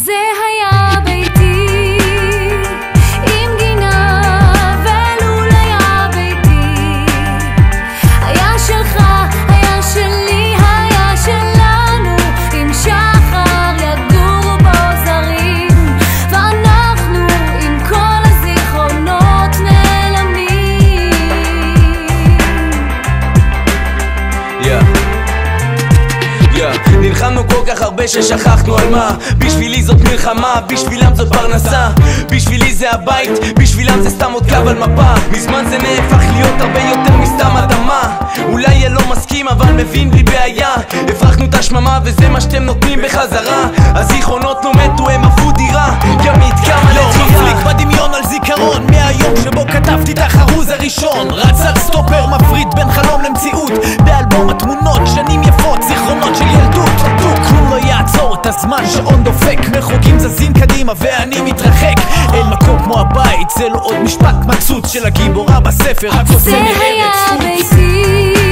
זה היה ביתי עם גינה ולול היה ביתי, היה שלך, היה שלי, היה שלנו, עם שחר יגורו בו זרים, ואנחנו עם כל הזיכרונות נעלמים. נלחמנו כל כך הרבה ששכחנו על מה. בשבילי זאת מלחמה, בשבילם זאת פרנסה, בשבילי זה הבית, בשבילם זה סתם עוד קו על מפה. מזמן זה נהפך להיות הרבה יותר מסתם אדמה. אולי לא מסכים אבל מבין בלי בעיה, הפרחנו את השממה וזה מה שאתם נותנים בחזרה. הזיכרונות לא מתו, הם עברו דירה, ימית כמה לא מפליק בדמיון על זיכרון מהיום שבו כתבתי את החרוז הראשון. רץ על סטופר מפריד בין חלום למציאות, באלבום התמונות שנים יפות, זיכרונות של ילדות. כלום לא יעצור את הזמן שעון דופק, מחוקים זזים קדימה ואני מתרחק. אין מקום כמו הבית, זה לא עוד משפט מצוץ של הגיבורה בספר, רק עושה זה היה ביתי